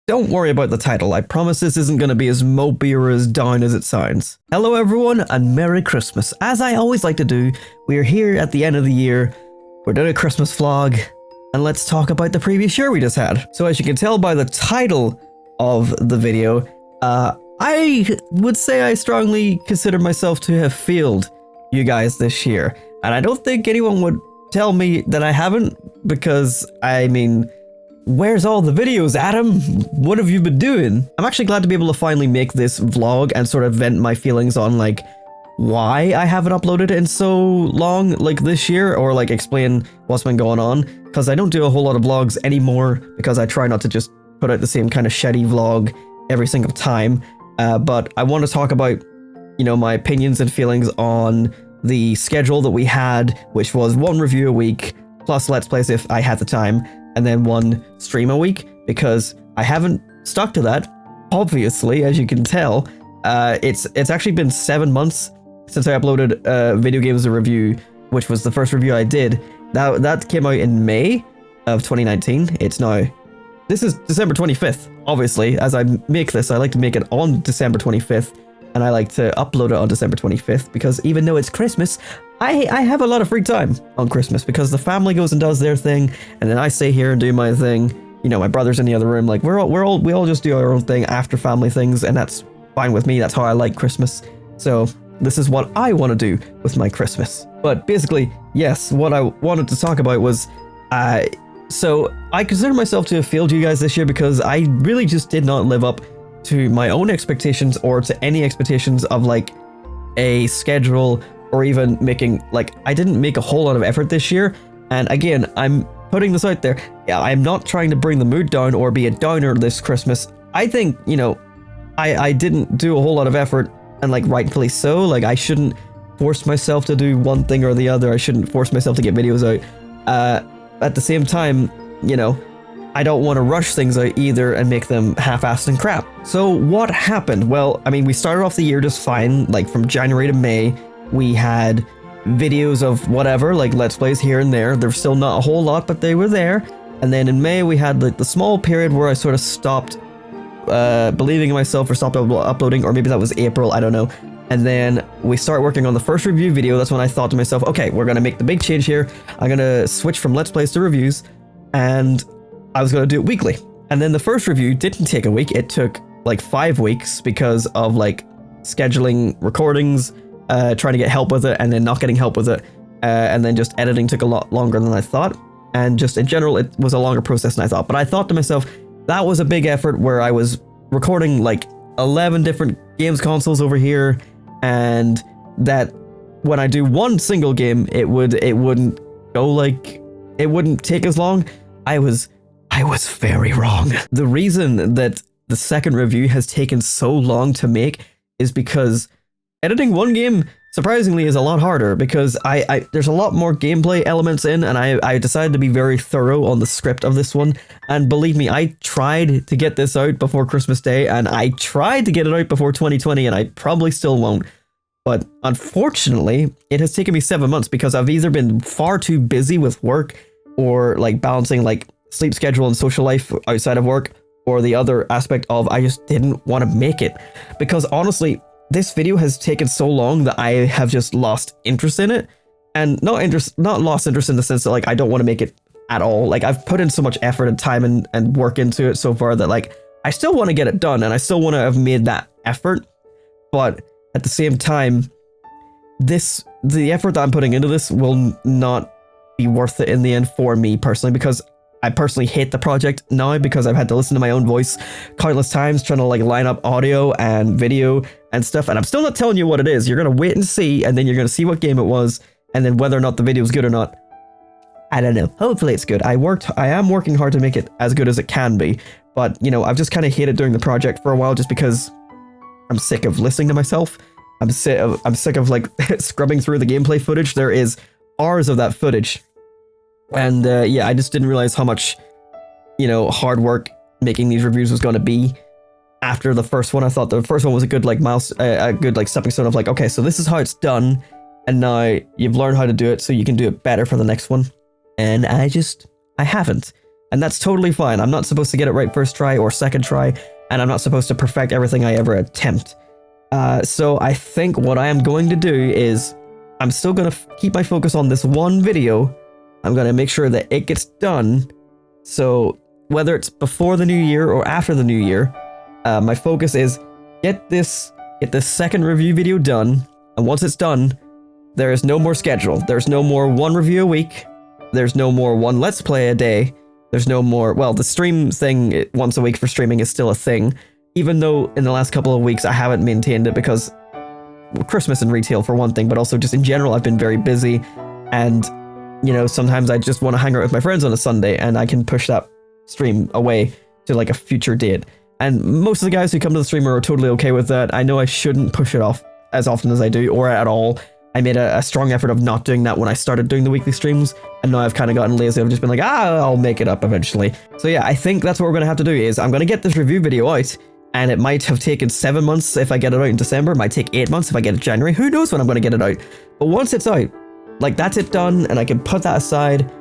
Don't worry about the title, I promise this isn't going to be as mopey or as down as it sounds. Hello everyone and Merry Christmas. As I always like to do, we are here at the end of the year, we're doing a Christmas vlog, and let's talk about the previous year we just had. So as you can tell by the title of the video, I would say I strongly consider myself to have failed you guys this year. And I don't think anyone would tell me that I haven't, because I mean, where's all the videos, Adam? What have you been doing? I'm actually glad to be able to finally make this vlog and sort of vent my feelings on like why I haven't uploaded in so long like this year, or like explain what's been going on, because I don't do a whole lot of vlogs anymore because I try not to just put out the same kind of shitty vlog every single time. But I want to talk about, you know, my opinions and feelings on the schedule that we had, which was one review a week plus Let's Plays if I had the time, and then one stream a week, because I haven't stuck to that, obviously, as you can tell. It's actually been 7 months since I uploaded Video Games a Review, which was the first review I did. Now, that came out in May of 2019. This is December 25th, obviously. As I make this, I like to make it on December 25th, and I like to upload it on December 25th, because even though it's Christmas, I have a lot of free time on Christmas, because the family goes and does their thing, and then I stay here and do my thing. You know, my brother's in the other room. Like, we all just do our own thing after family things, and that's fine with me. That's how I like Christmas. So this is what I want to do with my Christmas. But basically, yes, what I wanted to talk about was, so I consider myself to have failed you guys this year, because I really just did not live up to my own expectations, or to any expectations of like a schedule, or even making, like, I didn't make a whole lot of effort this year. And again, I'm putting this out there. Yeah, I'm not trying to bring the mood down or be a downer this Christmas. I think, you know, I didn't do a whole lot of effort, and like rightfully so. Like, I shouldn't force myself to do one thing or the other. I shouldn't force myself to get videos out. At the same time, you know, I don't want to rush things out either and make them half-assed and crap. So what happened? Well, I mean, we started off the year just fine. Like, from January to May, we had videos of whatever, like Let's Plays here and there. There's still not a whole lot, but they were there. And then in May, we had like the small period where I sort of stopped believing in myself, or stopped uploading, or maybe that was April, I don't know. And then we start working on the first review video. That's when I thought to myself, okay, we're going to make the big change here. I'm going to switch from Let's Plays to reviews, and I was going to do it weekly. And then the first review didn't take a week. It took like 5 weeks because of like scheduling recordings, trying to get help with it, and then not getting help with it. And then just editing took a lot longer than I thought. And just in general, it was a longer process than I thought. But I thought to myself, that was a big effort where I was recording like 11 different games consoles over here, and that when I do one single game, it wouldn't go like, it wouldn't take as long. I was very wrong. The reason that the second review has taken so long to make is because editing one game, surprisingly, is a lot harder, because there's a lot more gameplay elements in, and I decided to be very thorough on the script of this one. And believe me, I tried to get this out before Christmas Day, and I tried to get it out before 2020, and I probably still won't. But unfortunately, it has taken me 7 months, because I've either been far too busy with work, or like balancing like sleep schedule and social life outside of work, or the other aspect of I just didn't want to make it. Because honestly, this video has taken so long that I have just lost interest in it. And not lost interest in the sense that like I don't want to make it at all. Like, I've put in so much effort and time and work into it so far that like I still want to get it done, and I still want to have made that effort. But at the same time, the effort that I'm putting into this will not be worth it in the end for me personally, because I personally hate the project now, because I've had to listen to my own voice countless times trying to like line up audio and video and stuff, and I'm still not telling you what it is. You're gonna wait and see, and then you're gonna see what game it was, and then whether or not the video is good or not, I don't know. Hopefully it's good. I am working hard to make it as good as it can be, but you know, I've just kind of hated doing the project for a while, just because I'm sick of listening to myself. I'm sick of like scrubbing through the gameplay footage. There is hours of that footage. And yeah, I just didn't realize how much, you know, hard work making these reviews was going to be. After the first one, I thought the first one was a good like a good like stepping stone of like, okay, so this is how it's done, and now you've learned how to do it, so you can do it better for the next one. And I haven't. And that's totally fine. I'm not supposed to get it right first try or second try, and I'm not supposed to perfect everything I ever attempt. So I think what I am going to do is I'm still going to keep my focus on this one video. I'm going to make sure that it gets done. So whether it's before the new year or after the new year, my focus is get this second review video done. And once it's done, there is no more schedule. There's no more one review a week. There's no more one Let's Play a day. There's no more, well, the stream thing once a week for streaming is still a thing, even though in the last couple of weeks I haven't maintained it because Christmas and retail for one thing, but also just in general I've been very busy, and you know, sometimes I just want to hang out with my friends on a Sunday and I can push that stream away to like a future date. And most of the guys who come to the stream are totally okay with that. I know I shouldn't push it off as often as I do, or at all. I made a strong effort of not doing that when I started doing the weekly streams, and now I've kind of gotten lazy. I've just been like, I'll make it up eventually. So yeah, I think that's what we're going to have to do is I'm going to get this review video out, and it might have taken 7 months if I get it out in December. It might take 8 months if I get it in January. Who knows when I'm going to get it out? But once it's out, like that's it done, and I can put that aside.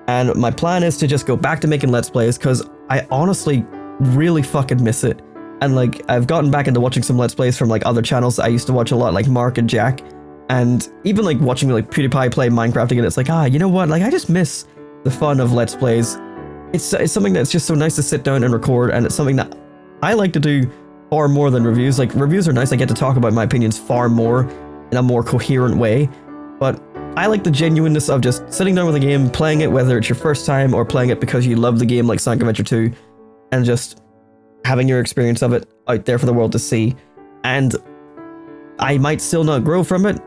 And my plan is to just go back to making Let's Plays because I honestly really fucking miss it. And like I've gotten back into watching some Let's Plays from like other channels that I used to watch a lot, like Mark and Jack. And even like watching like PewDiePie play Minecraft again, it's like, you know what? Like I just miss the fun of Let's Plays. It's something that's just so nice to sit down and record, and it's something that I like to do far more than reviews. Like reviews are nice. I get to talk about my opinions far more in a more coherent way. But I like the genuineness of just sitting down with a game, playing it, whether it's your first time or playing it because you love the game like Sonic Adventure 2, and just having your experience of it out there for the world to see. And I might still not grow from it.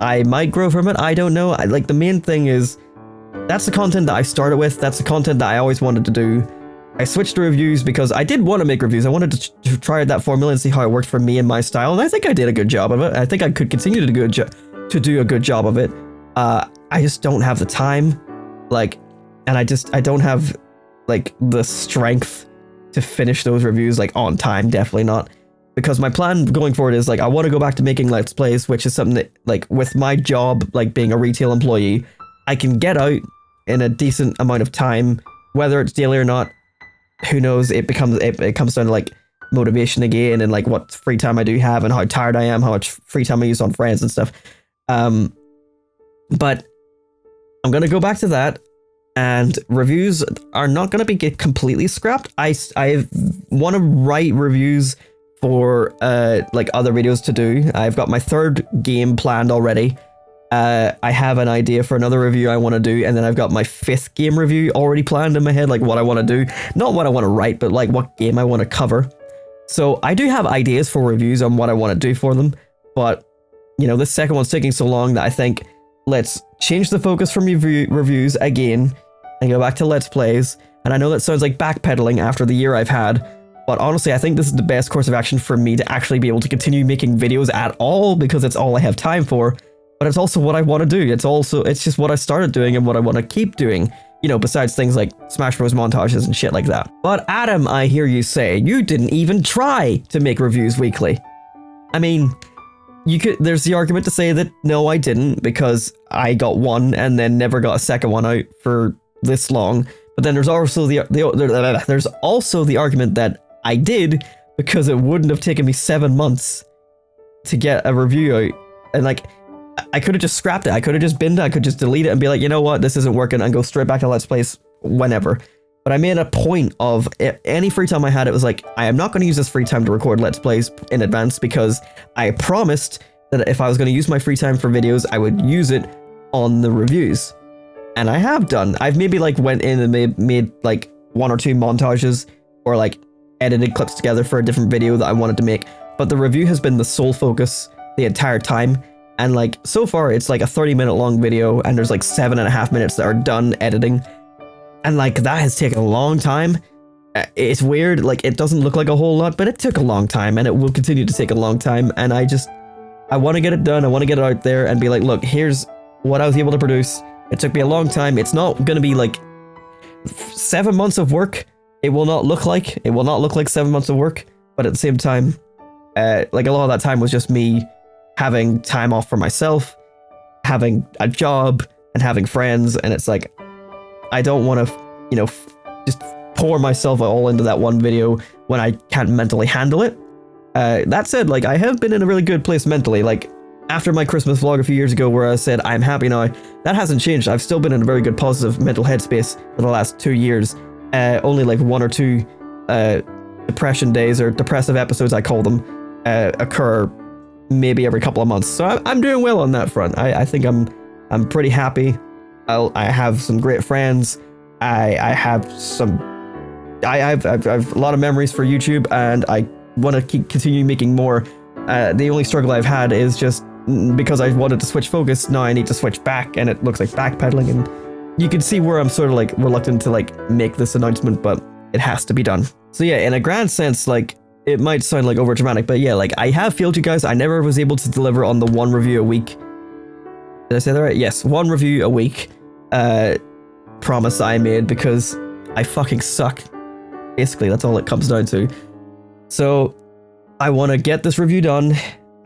I might grow from it. I don't know. Like the main thing is that's the content that I started with. That's the content that I always wanted to do. I switched to reviews because I did want to make reviews. I wanted to try that formula and see how it worked for me and my style. And I think I did a good job of it. I think I could continue to do a good job of it. I just don't have the time. Like, and I don't have like the strength to finish those reviews like on time. Definitely not. Because my plan going forward is like I want to go back to making Let's Plays, which is something that like with my job, like being a retail employee, I can get out in a decent amount of time, whether it's daily or not. Who knows? It comes down to like motivation again, and like what free time I do have, and how tired I am, how much free time I use on friends and stuff. But I'm gonna go back to that, and reviews are not gonna be completely scrapped. I want to write reviews for like other videos to do. I've got my third game planned already. I have an idea for another review I want to do, and then I've got my fifth game review already planned in my head, like what I want to do. Not what I want to write, but like what game I want to cover. So I do have ideas for reviews on what I want to do for them, but you know, this second one's taking so long that I think let's change the focus from reviews again and go back to Let's Plays. And I know that sounds like backpedaling after the year I've had, but honestly, I think this is the best course of action for me to actually be able to continue making videos at all, because it's all I have time for, but it's also what I want to do. It's just what I started doing and what I want to keep doing, you know, besides things like Smash Bros montages and shit like that. But Adam, I hear you say, you didn't even try to make reviews weekly. I mean, there's the argument to say that no, I didn't, because I got one and then never got a second one out for this long. But then there's also the argument that I did, because it wouldn't have taken me 7 months to get a review out. And like, I could have just scrapped it. I could have just binned it. I could just delete it and be like, you know what, this isn't working, and go straight back to Let's Plays whenever. But I made a point of any free time I had, it was like, I am not going to use this free time to record Let's Plays in advance, because I promised that if I was going to use my free time for videos, I would use it on the reviews. And I have done. I've maybe like went in and made like 1 or 2 montages, or like edited clips together for a different video that I wanted to make. But the review has been the sole focus the entire time. And like, so far it's like a 30-minute long video, and there's like 7.5 minutes that are done editing. And like, that has taken a long time. It's weird, like it doesn't look like a whole lot, but it took a long time, and it will continue to take a long time. And I want to get it done. I want to get it out there and be like, look, here's what I was able to produce. It took me a long time. It's not going to be like 7 months of work. It will not look like 7 months of work. But at the same time, like a lot of that time was just me having time off for myself, having a job, and having friends. And it's like, I don't want to, you know, just pour myself all into that one video when I can't mentally handle it. That said, like, I have been in a really good place mentally. Like, after my Christmas vlog a few years ago where I said I'm happy now, that hasn't changed. I've still been in a very good positive mental headspace for the last 2 years. Only like 1 or 2 depression days, or depressive episodes I call them, occur maybe every couple of months. So I'm doing well on that front. I think I'm pretty happy. I have some great friends. I have a lot of memories for YouTube, and I want to continue making more. The only struggle I've had is just because I wanted to switch focus, now I need to switch back, and it looks like backpedaling, and you can see where I'm sort of like reluctant to like make this announcement, but it has to be done. So yeah, in a grand sense, like, it might sound like over dramatic, but yeah, like, I have failed you guys. I never was able to deliver on the 1 review a week. Did I say that right? Yes, 1 review a week promise I made, because I fucking suck. Basically, that's all it comes down to. So I want to get this review done.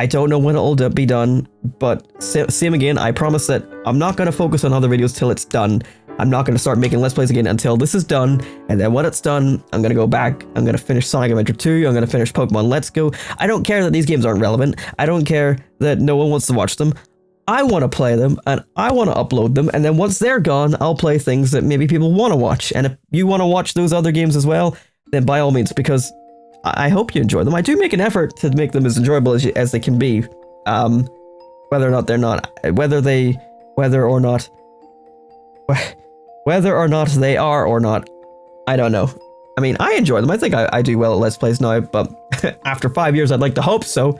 I don't know when it'll be done, but same again, I promise that I'm not going to focus on other videos till it's done. I'm not going to start making Let's Plays again until this is done, and then when it's done, I'm going to go back, I'm going to finish Sonic Adventure 2, I'm going to finish Pokemon Let's Go. I don't care that these games aren't relevant. I don't care that no one wants to watch them. I want to play them, and I want to upload them, and then once they're gone, I'll play things that maybe people want to watch. And if you want to watch those other games as well, then by all means, because I hope you enjoy them. I do make an effort to make them as enjoyable as they can be. Whether or not they are or not, I don't know. I mean, I enjoy them. I think I do well at Let's Plays now, but after 5 years, I'd like to hope so.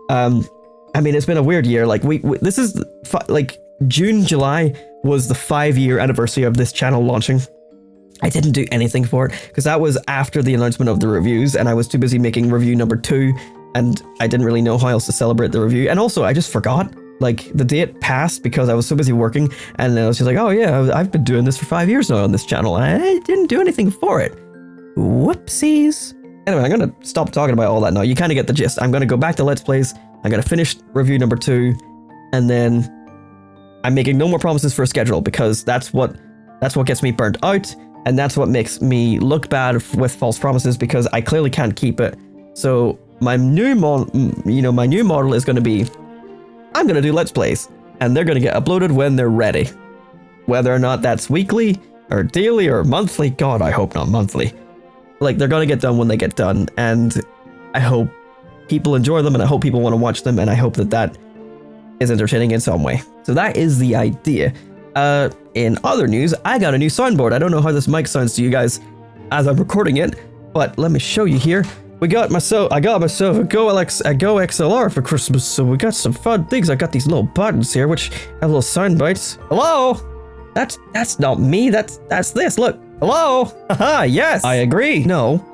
I mean, it's been a weird year. Like, this is like June, July was the 5-year anniversary of this channel launching. I didn't do anything for it because that was after the announcement of the reviews, and I was too busy making review number 2, and I didn't really know how else to celebrate the review. And also, I just forgot. Like, the date passed because I was so busy working, and I was just like, oh yeah, I've been doing this for 5 years now on this channel, and I didn't do anything for it. Whoopsies. Anyway, I'm gonna stop talking about all that now. You kind of get the gist. I'm gonna go back to Let's Plays. I'm gonna finish review number 2, and then I'm making no more promises for a schedule, because that's what gets me burnt out, and that's what makes me look bad with false promises, because I clearly can't keep it. So my new model is going to be, I'm going to do Let's Plays, and they're going to get uploaded when they're ready. Whether or not that's weekly or daily or monthly, God, I hope not monthly. Like, they're going to get done when they get done, and I hope people enjoy them, and I hope people want to watch them, and I hope that is entertaining in some way. So that is the idea. In other news, I got a new soundboard. I don't know how this mic sounds to you guys as I'm recording it, but let me show you here. I got myself a Go XLR for Christmas, so we got some fun things. I got these little buttons here, which have little sound bites. Hello? That's not me. That's this. Look. Hello? Haha, yes. I agree. No.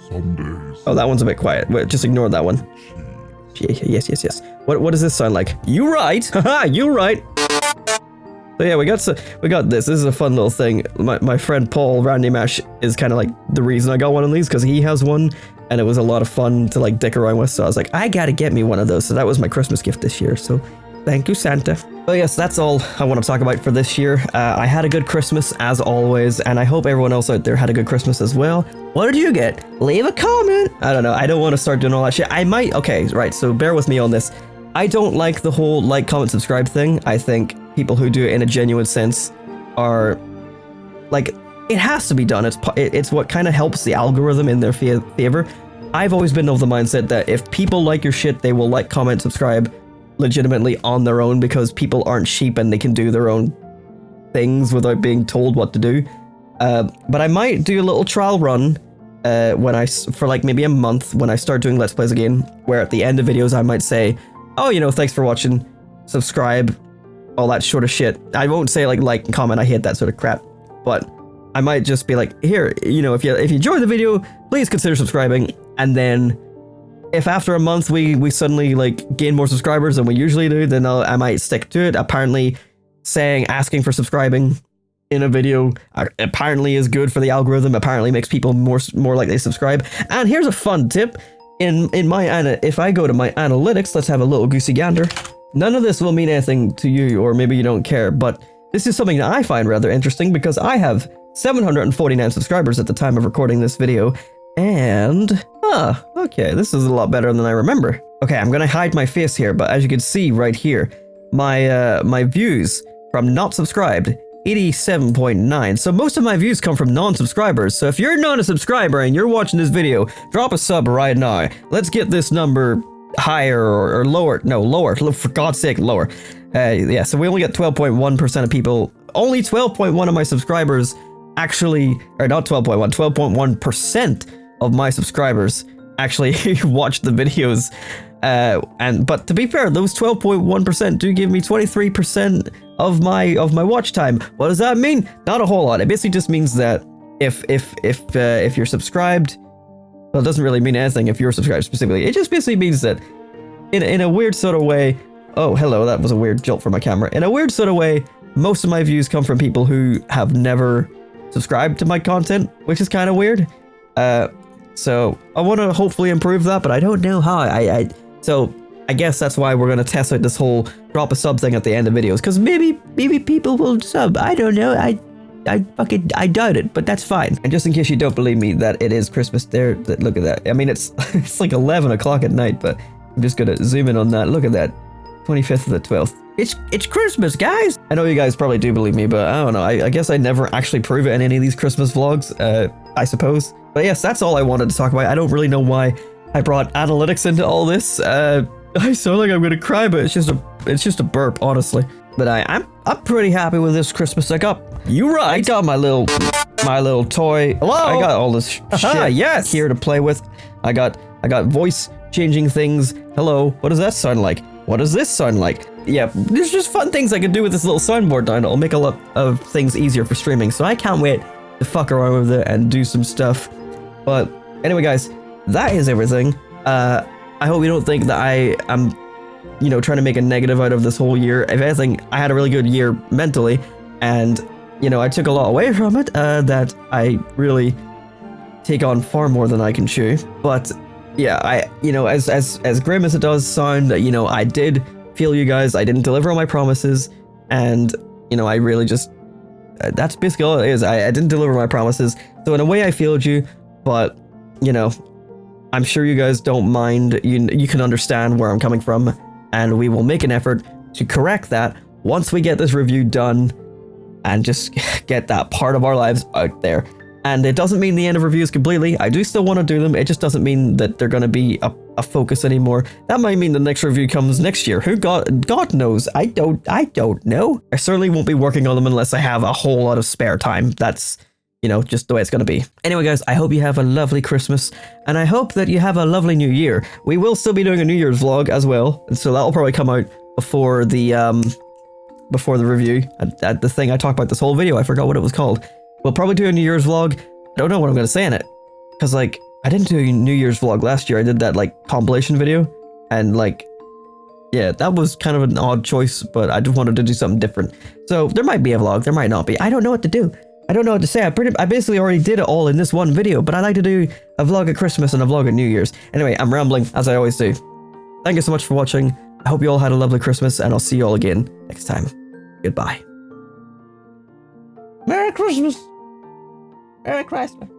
Some days. Oh, that one's a bit quiet. Wait, just ignore that one. Yes. What does this sound like? You right? Haha, you right. So yeah, we got this. This is a fun little thing. My friend Paul Randy Mash is kind of like the reason I got one of these, because he has one, and it was a lot of fun to like dick around with. So I was like, I gotta get me one of those. So that was my Christmas gift this year. So thank you, Santa. But yes, that's all I want to talk about for this year. I had a good Christmas as always, and I hope everyone else out there had a good Christmas as well. What did you get? Leave a comment. I don't know. I don't want to start doing all that shit. I might. Okay, right. So bear with me on this. I don't like the whole like, comment, subscribe thing. I think people who do it in a genuine sense are like, it has to be done. It's what kind of helps the algorithm in their favor. I've always been of the mindset that if people like your shit, they will like, comment, subscribe legitimately on their own, because people aren't sheep and they can do their own things without being told what to do. But I might do a little trial run for like maybe a month when I start doing Let's Plays again, where at the end of videos I might say, oh, thanks for watching, subscribe, all that sort of shit. I won't say like and comment, I hate that sort of crap, but I might just be like, here, if you enjoy the video, please consider subscribing. And then if after a month we suddenly like gain more subscribers than we usually do, then I might stick to it. Apparently asking for subscribing in a video apparently is good for the algorithm, apparently makes people more likely to subscribe. And here's a fun tip. If I go to my analytics, let's have a little goosey gander. None of this will mean anything to you, or maybe you don't care, but this is something that I find rather interesting, because I have 749 subscribers at the time of recording this video. And, okay, this is a lot better than I remember. Okay, I'm gonna hide my face here, but as you can see right here, my views from not subscribed, 87.9. So most of my views come from non-subscribers. So if you're not a subscriber and you're watching this video, drop a sub right now. Let's get this number higher or lower. No, lower. For God's sake, lower. Yeah, so we only get 12.1% of people. Only 12.1 of my subscribers actually, or not 12.1, 12.1% of my subscribers actually watch the videos. But to be fair, those 12.1% do give me 23% of my watch time. What does that mean? Not a whole lot. It basically just means that if you're subscribed, well, it doesn't really mean anything if you're subscribed specifically. It just basically means that in a weird sort of way. Oh, hello, that was a weird jolt for my camera. In a weird sort of way, most of my views come from people who have never subscribed to my content, which is kind of weird. So I want to hopefully improve that, but I don't know how. So I guess that's why we're going to test out this whole drop a sub thing at the end of videos, because maybe people will sub. I don't know. I doubt it, but that's fine. And just in case you don't believe me that it is Christmas, there, look at that. I mean, it's like 11 o'clock at night, but I'm just going to zoom in on that. Look at that. 25th of the 12th. It's Christmas, guys! I know you guys probably do believe me, but I don't know. I guess I never actually prove it in any of these Christmas vlogs, I suppose. But yes, that's all I wanted to talk about. I don't really know why I brought analytics into all this. I sound like I'm gonna cry, but it's just a burp, honestly. But I'm pretty happy with this Christmas I got. You right. I got my little toy. Hello. I got all this shit yes. here to play with. I got voice changing things. Hello. What does that sound like? What does this sound like? Yeah, there's just fun things I can do with this little soundboard now. It'll make a lot of things easier for streaming. So I can't wait to fuck around with it and do some stuff. But anyway, guys, that is everything. I hope you don't think that I am, trying to make a negative out of this whole year. If anything, I had a really good year mentally, and I took a lot away from it that I really take on far more than I can chew. But yeah, as grim as it does sound, I did feel you guys. I didn't deliver on my promises, and I really just that's basically all it is. I didn't deliver my promises, so in a way I failed you, but I'm sure you guys don't mind. You can understand where I'm coming from, and we will make an effort to correct that once we get this review done and just get that part of our lives out there. And it doesn't mean the end of reviews completely. I do still want to do them. It just doesn't mean that they're going to be a focus anymore. That might mean the next review comes next year. God knows. I don't know. I certainly won't be working on them unless I have a whole lot of spare time. That's, just the way it's going to be. Anyway, guys, I hope you have a lovely Christmas, and I hope that you have a lovely New Year. We will still be doing a New Year's vlog as well, and so that'll probably come out before the review. The thing I talked about this whole video, I forgot what it was called. We'll probably do a New Year's vlog. I don't know what I'm going to say in it, because I didn't do a New Year's vlog last year. I did that compilation video, and yeah, that was kind of an odd choice, but I just wanted to do something different. So there might be a vlog, there might not be. I don't know what to do. I don't know what to say. I basically already did it all in this one video, but I like to do a vlog at Christmas and a vlog at New Year's. Anyway, I'm rambling, as I always do. Thank you so much for watching. I hope you all had a lovely Christmas, and I'll see you all again next time. Goodbye. Merry Christmas. Merry Christmas.